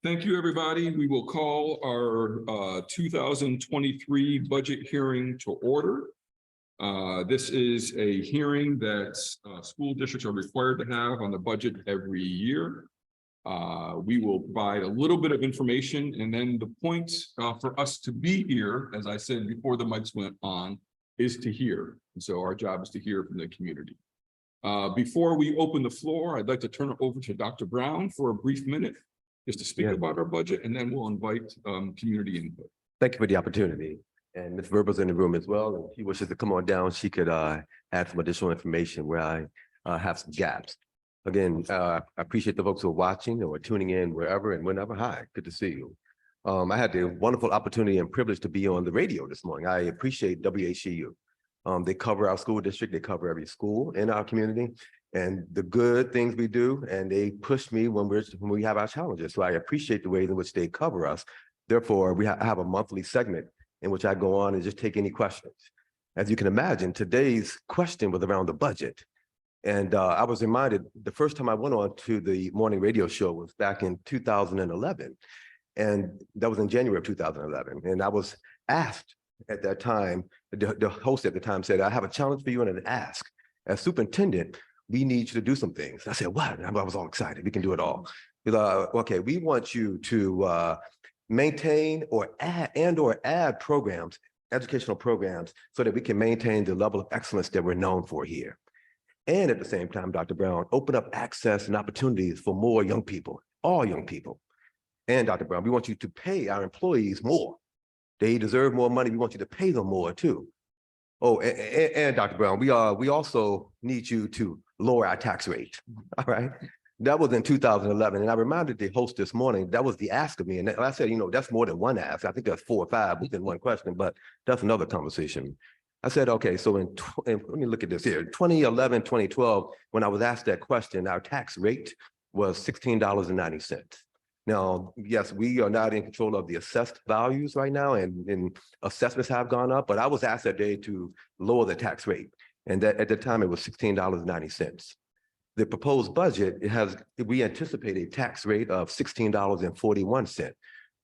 Thank you, everybody. We will call our 2023 budget hearing to order. This is a hearing that school districts are required to have on the budget every year. We will provide a little bit of information, and then the point for us to be here, as I said before the mics went on, is to hear. And so our job is to hear from the community. Before we open the floor, I'd like to turn it over to Dr. Brown for a brief minute, just to speak about our budget, and then we'll invite community input. Thank you for the opportunity. And Ms. Verba's in the room as well. And if she wishes to come on down, she could add some additional information where I have some gaps. Again, I appreciate the folks who are watching or tuning in wherever and whenever. Hi, good to see you. I had the wonderful opportunity and privilege to be on the radio this morning. I appreciate WHCU. They cover our school district, they cover every school in our community and the good things we do, and they push me when we have our challenges. So I appreciate the way in which they cover us. Therefore, I have a monthly segment in which I go on and just take any questions. As you can imagine, today's question was around the budget. And I was reminded the first time I went on to the morning radio show was back in 2011. And that was in January of 2011. And I was asked at that time, the host at the time said, I have a challenge for you and an ask. As superintendent, we need you to do some things. I said, what? I was all excited. We can do it all. Okay, we want you to maintain or add programs, educational programs, so that we can maintain the level of excellence that we're known for here. And at the same time, Dr. Brown, open up access and opportunities for more young people, all young people. And Dr. Brown, we want you to pay our employees more. They deserve more money. We want you to pay them more too. Oh, and Dr. Brown, we also need you to lower our tax rate. All right. That was in 2011. And I reminded the host this morning, that was the ask of me. And I said, that's more than one ask. I think that's 4 or 5 within one question, but that's another conversation. I said, okay, so let me look at this here. 2011, 2012, when I was asked that question, our tax rate was $16.90. Now, yes, we are not in control of the assessed values right now, and assessments have gone up, but I was asked that day to lower the tax rate. And that at the time it was $16.90. The proposed budget, we anticipate a tax rate of $16.41.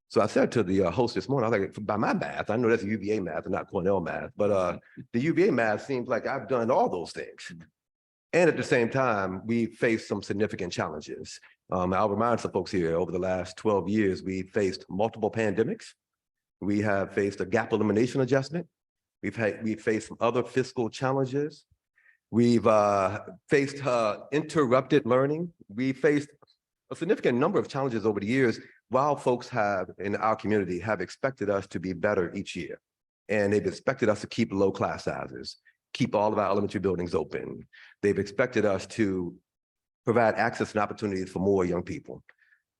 So I said to the host this morning, I was like, by my math, I know that's UVA math and not Cornell math, but the UVA math seems like I've done all those things. And at the same time, we faced some significant challenges. I'll remind some folks here, over the last 12 years, we faced multiple pandemics. We have faced a gap elimination adjustment. We've faced some other fiscal challenges. We've faced interrupted learning. We faced a significant number of challenges over the years, while folks in our community have expected us to be better each year. And they've expected us to keep low class sizes, keep all of our elementary buildings open. They've expected us to provide access and opportunities for more young people.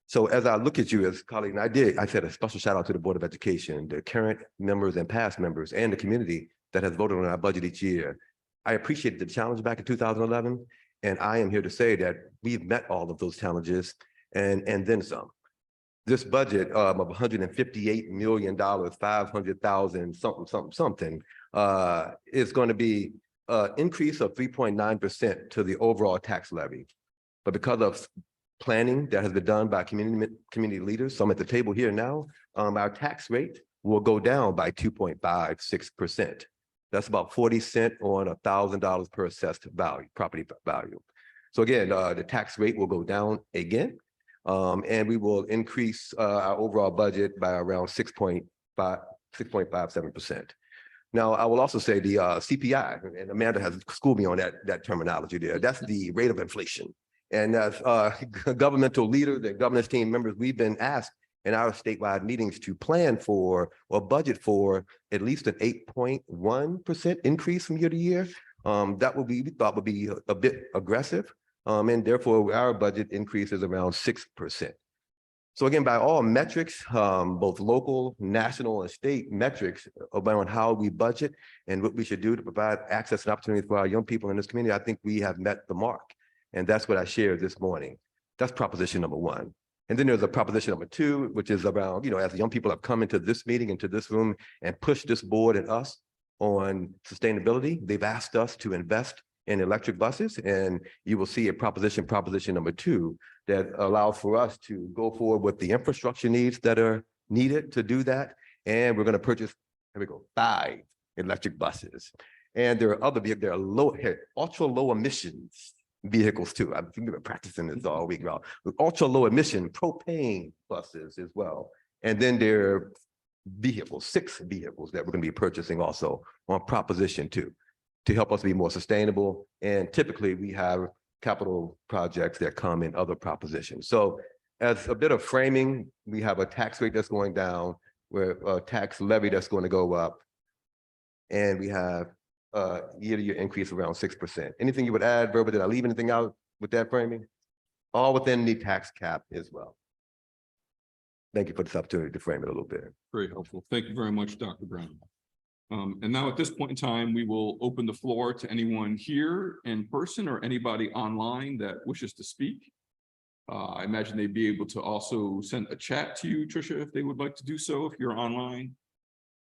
So as I look at you as a colleague, and I said a special shout out to the Board of Education, the current members and past members, and the community that has voted on our budget each year. I appreciated the challenge back in 2011, and I am here to say that we've met all of those challenges and then some. This budget of $158 million, 500,000 something, is going to be an increase of 3.9% to the overall tax levy. But because of planning that has been done by community leaders, some at the table here now, our tax rate will go down by 2.56%. That's about 40 cents on $1,000 per assessed value, property value. So again, the tax rate will go down again. And we will increase our overall budget by around 6.57%. Now, I will also say the CPI, and Amanda has schooled me on that terminology there. That's the rate of inflation. And as governmental leaders and governance team members, we've been asked in our statewide meetings to plan for or budget for at least an 8.1% increase from year to year. That we thought would be a bit aggressive. And therefore, our budget increase is around 6%. So again, by all metrics, both local, national, and state metrics around how we budget and what we should do to provide access and opportunities for our young people in this community, I think we have met the mark. And that's what I shared this morning. That's proposition number 1. And then there's a proposition number 2, which is around, as young people have come into this meeting, into this room, and pushed this board and us on sustainability, they've asked us to invest in electric buses. And you will see a proposition number 2, that allows for us to go forward with the infrastructure needs that are needed to do that. And we're going to purchase, here we go, 5 electric buses. And there are other vehicles, there are ultra low emissions vehicles too. I've been practicing this all week long. Ultra low emission propane buses as well. And then there are vehicles, 6 vehicles that we're going to be purchasing also on proposition 2 to help us be more sustainable. And typically we have capital projects that come in other propositions. So as a bit of framing, we have a tax rate that's going down, where a tax levy that's going to go up. And we have a year-to-year increase around 6%. Anything you would add, Verba? Did I leave anything out with that framing? All within the tax cap as well. Thank you for this opportunity to frame it a little bit. Very helpful. Thank you very much, Dr. Brown. And now at this point in time, we will open the floor to anyone here in person or anybody online that wishes to speak. I imagine they'd be able to also send a chat to you, Tricia, if they would like to do so, if you're online.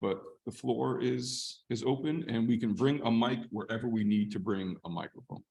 But the floor is open, and we can bring a mic wherever we need to bring a microphone.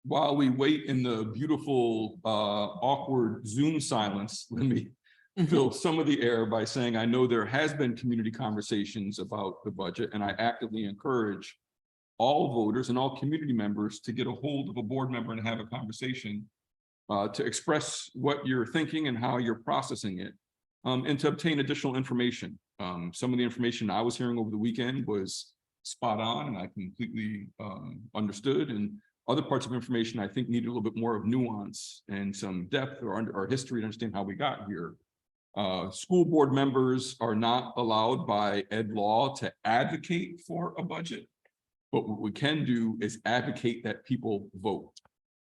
While we wait in the beautiful, awkward Zoom silence, let me fill some of the air by saying I know there has been community conversations about the budget, and I actively encourage all voters and all community members to get a hold of a board member and have a conversation to express what you're thinking and how you're processing it, and to obtain additional information. Some of the information I was hearing over the weekend was spot on, and I completely understood, and other parts of information I think need a little bit more of nuance and some depth or history to understand how we got here. School board members are not allowed by ed law to advocate for a budget, but what we can do is advocate that people vote.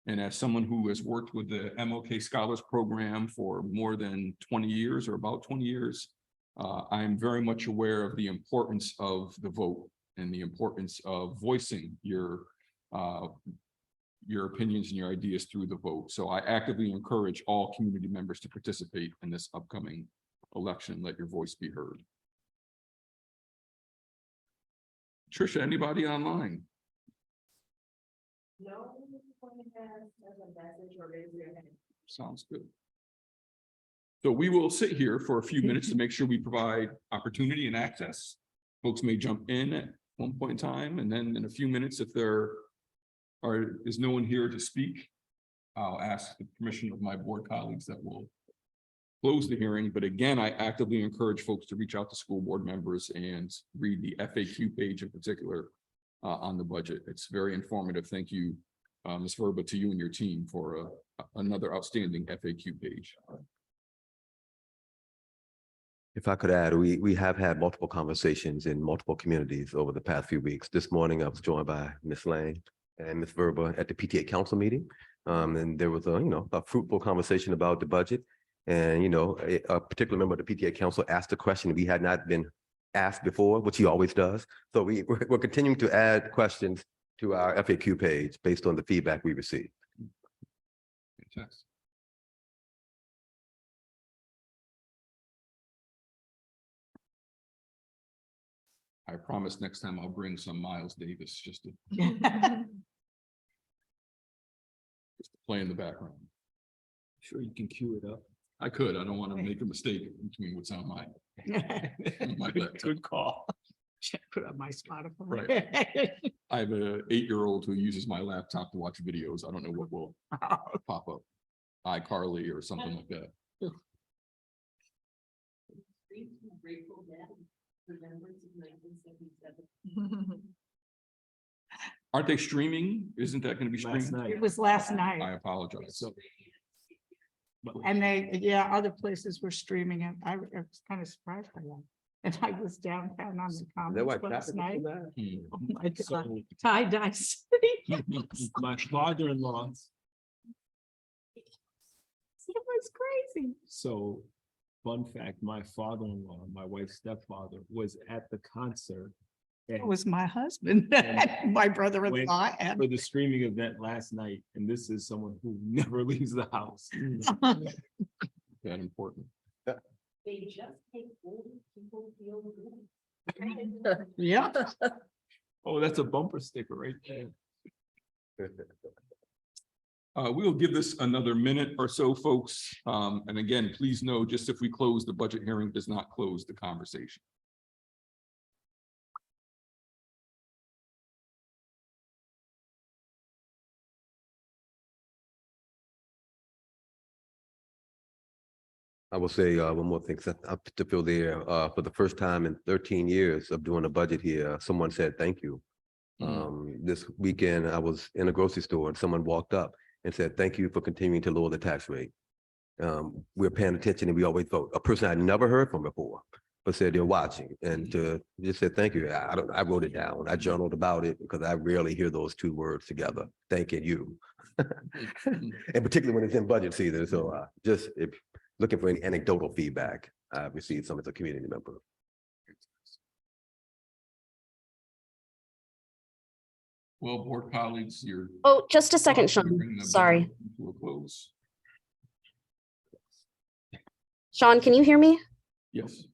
And as someone who has worked with the MLK Scholars Program for more than 20 years or about 20 years, I'm very much aware of the importance of the vote and the importance of voicing your opinions and your ideas through the vote. So I actively encourage all community members to participate in this upcoming election. Let your voice be heard. Tricia, anybody online? No one has a message or raise their hand. Sounds good. So we will sit here for a few minutes to make sure we provide opportunity and access. Folks may jump in at one point in time, and then in a few minutes, if there is no one here to speak, I'll ask the permission of my board colleagues that will close the hearing. But again, I actively encourage folks to reach out to school board members and read the FAQ page in particular on the budget. It's very informative. Thank you, Ms. Verba, to you and your team for another outstanding FAQ page. If I could add, we have had multiple conversations in multiple communities over the past few weeks. This morning, I was joined by Ms. Lang and Ms. Verba at the PTA council meeting. And there was a fruitful conversation about the budget. And, a particular member of the PTA council asked a question we had not been asked before, which he always does. So we're continuing to add questions to our FAQ page based on the feedback we received. Fantastic. I promise next time I'll bring some Miles Davis just to play in the background. Sure, you can cue it up. I could. I don't want to make a mistake between what's on my laptop. Good call. Should I put on my Spotify? Right. I have an 8-year-old who uses my laptop to watch videos. I don't know what will pop up. iCarly or something like that. Grateful Dead, Remembrance of 1977. Aren't they streaming? Isn't that going to be Last streamed? night. It was last night, I apologize. So- and other places were streaming it. I was kind of surprised by that. And I was downtown on the Is that why commons last traffic was night. so bad? Oh my God, So tie-dye city. my father-in-law, It was crazy. so Fun fact, my father-in-law, my wife's stepfather, was at the concert. It was my husband, And my brother-in-law, for and the streaming event last night, and this is someone who never leaves the house. That important. They just make older people feel good. yeah. Oh, that's a bumper sticker right there. We'll give this another minute or so, folks. And again, please know, just if we close, the budget hearing does not close the conversation. I will say one more thing, to fill there, for the first time in 13 years of doing a budget here, someone said, thank you. This weekend, I was in a grocery store and someone walked up and said, thank you for continuing to lower the tax rate. We're paying attention and we always vote. A person I'd never heard from before, but said they're watching and just said, thank you. I wrote it down. I journaled about it because I rarely hear those two words together, thanking you. And particularly when it's in budget season. So just if looking for any anecdotal feedback, I've received some as a community member. Well, board colleagues, you're. Oh, just a second, We're Sean. bringing the Sorry. budget to a close. Sean, can you hear me? Yes.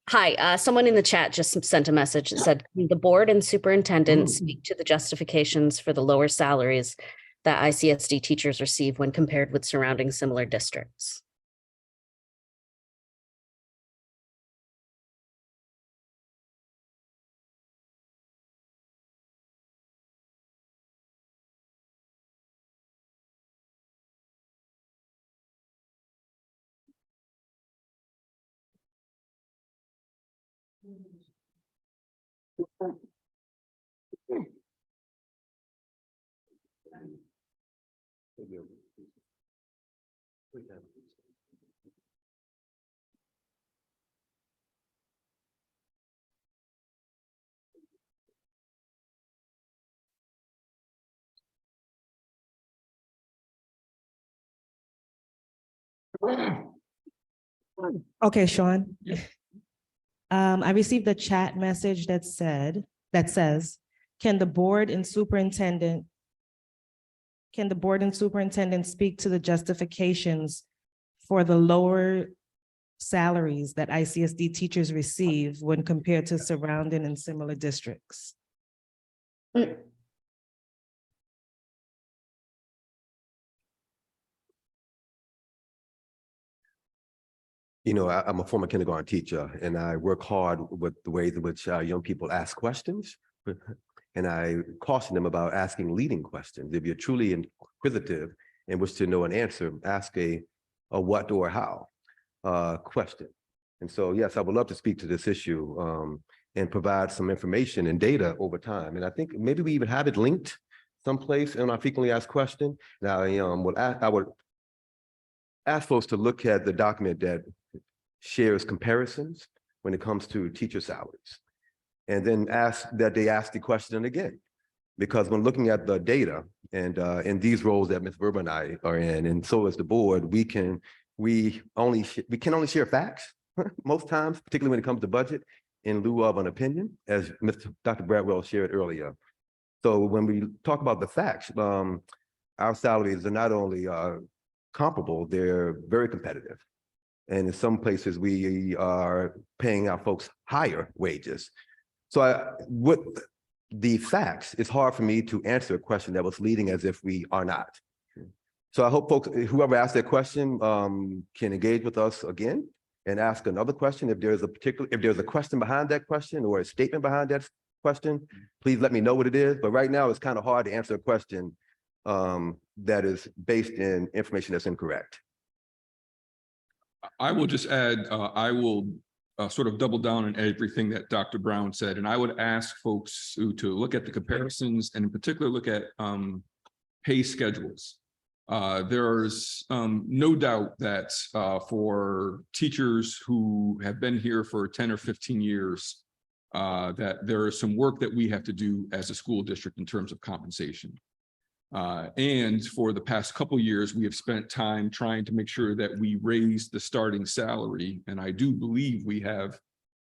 Hi, someone in the chat just sent a message that said, "Can the board and superintendent speak to the justifications for the lower salaries that ICSD teachers receive when compared with surrounding similar districts?" Okay, Sean. Yeah. I received a chat message that says, can the board and superintendent speak to the justifications for the lower salaries that ICSD teachers receive when compared to surrounding and similar districts? You know, I'm a former kindergarten teacher and I work hard with the ways in which young people ask questions. And I caution them about asking leading questions. If you're truly inquisitive and wish to know an answer, ask a what or how question. And so, yes, I would love to speak to this issue and provide some information and data over time. And I think maybe we even have it linked someplace in our frequently asked question. Now, I would ask folks to look at the document that shares comparisons when it comes to teacher salaries. And then ask that they ask the question again. Because when looking at the data and in these roles that Ms. Verba and I are in, and so as the board, we can only share facts most times, particularly when it comes to budget, in lieu of an opinion, as Dr. Bradwell shared earlier. So when we talk about the facts, our salaries are not only comparable, they're very competitive. And in some places, we are paying our folks higher wages. So with the facts, it's hard for me to answer a question that was leading as if we are not. So I hope folks, whoever asked that question can engage with us again and ask another question. If there's a question behind that question or a statement behind that question, please let me know what it is. But right now it's kind of hard to answer a question that is based in information that's incorrect. I will just add, I will sort of double down on everything that Dr. Brown said, and I would ask folks to look at the comparisons and in particular look at pay schedules. There's no doubt that for teachers who have been here for 10 or 15 years, that there is some work that we have to do as a school district in terms of compensation. And for the past couple years, we have spent time trying to make sure that we raise the starting salary. And I do believe we have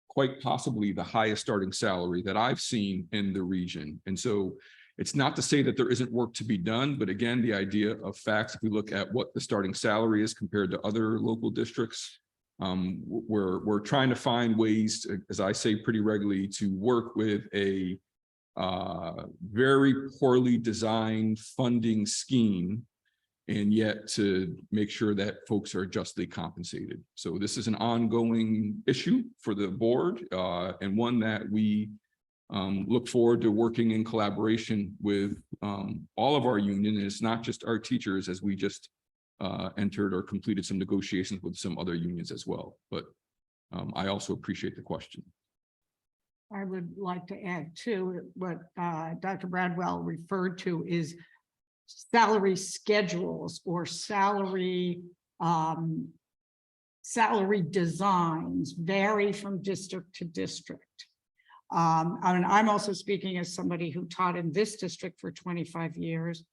quite possibly the highest starting salary that I've seen in the region. And so it's not to say that there isn't work to be done, but again, the idea of facts, if we look at what the starting salary is compared to other local districts, we're trying to find ways, as I say pretty regularly, to work with a very poorly designed funding scheme, and yet to make sure that folks are justly compensated. So this is an ongoing issue for the board, and one that we look forward to working in collaboration with all of our union. It's not just our teachers, as we just entered or completed some negotiations with some other unions as well. But I also appreciate the question. I would like to add too, what Dr. Bradwell referred to is salary schedules or salary designs vary from district to district. And I'm also speaking as somebody who taught in this district for 25 years.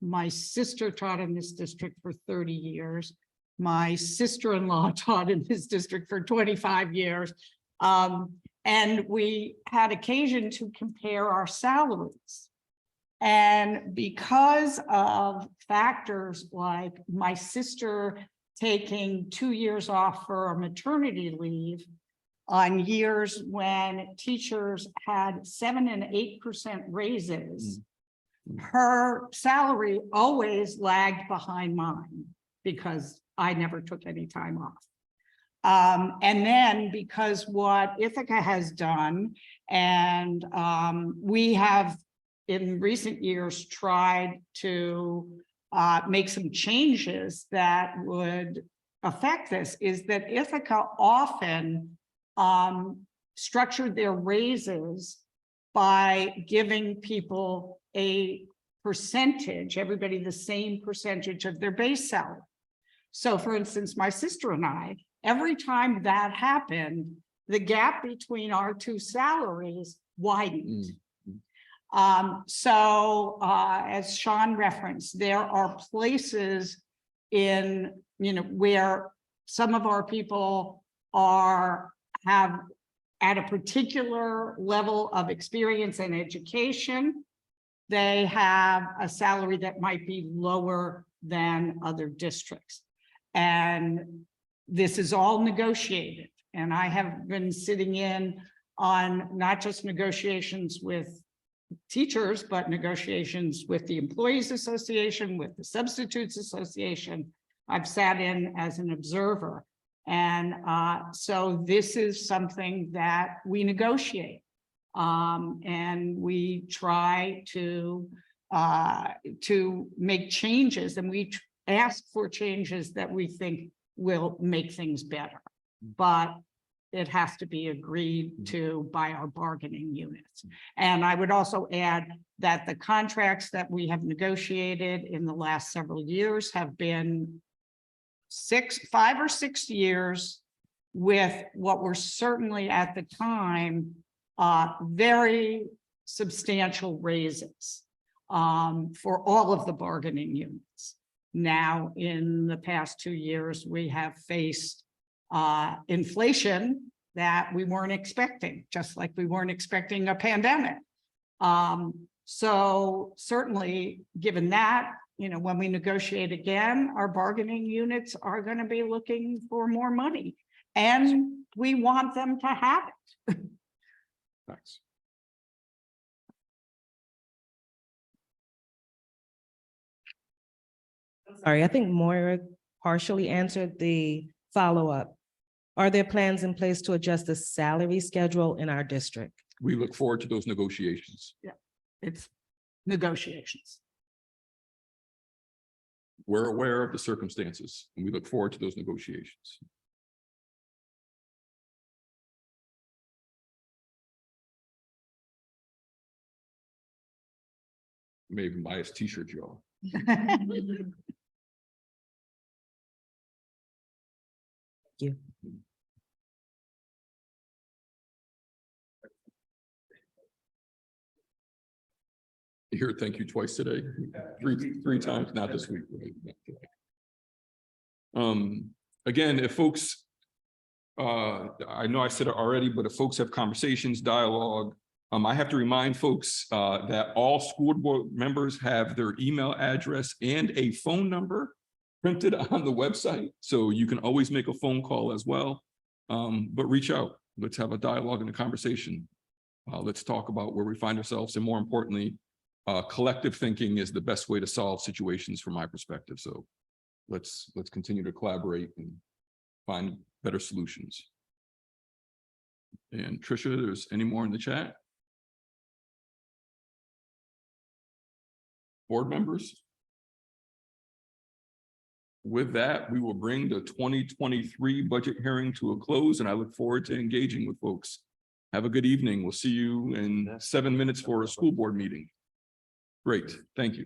My sister taught in this district for 30 years. My sister-in-law taught in this district for 25 years. And we had occasion to compare our salaries. And because of factors like my sister taking 2 years off for a maternity leave on years when teachers had 7 and 8% raises, her salary always lagged behind mine because I never took any time off. And then because what Ithaca has done, and we have in recent years tried to make some changes that would affect this, is that Ithaca often structured their raises by giving people a percentage, everybody the same percentage of their base salary. So for instance, my sister and I, every time that happened, the gap between our two salaries widened. So as Sean referenced, there are places in, where some of our people have at a particular level of experience and education, they have a salary that might be lower than other districts. And this is all negotiated. And I have been sitting in on not just negotiations with teachers, but negotiations with the Employees Association, with the Substitutes Association. I've sat in as an observer. And so this is something that we negotiate. And we try to make changes, and we ask for changes that we think will make things better. But it has to be agreed to by our bargaining units. And I would also add that the contracts that we have negotiated in the last several years have been 5 or 6 years with what were certainly at the time very substantial raises for all of the bargaining units. Now, in the past 2 years, we have faced inflation that we weren't expecting, just like we weren't expecting a pandemic. So certainly, given that, when we negotiate again, our bargaining units are going to be looking for more money, and we want them to have it. Thanks. Sorry, I think Moira partially answered the follow-up. Are there plans in place to adjust the salary schedule in our district? We look forward to those negotiations. It's negotiations. We're aware of the circumstances, and we look forward to those negotiations. Maybe buy us t-shirt, y'all. You. Here, thank you twice today, three times, not this week. Again, if folks, I know I said it already, but if folks have conversations, dialogue, I have to remind folks that all school board members have their email address and a phone number printed on the website, so you can always make a phone call as well. But reach out, let's have a dialogue and a conversation. Let's talk about where we find ourselves, and more importantly, collective thinking is the best way to solve situations from my perspective. So let's continue to collaborate and find better solutions. And Tricia, there's any more in the chat? Board members? With that, we will bring the 2023 budget hearing to a close, and I look forward to engaging with folks. Have a good evening. We'll see you in 7 minutes for a school board meeting. Great, thank you.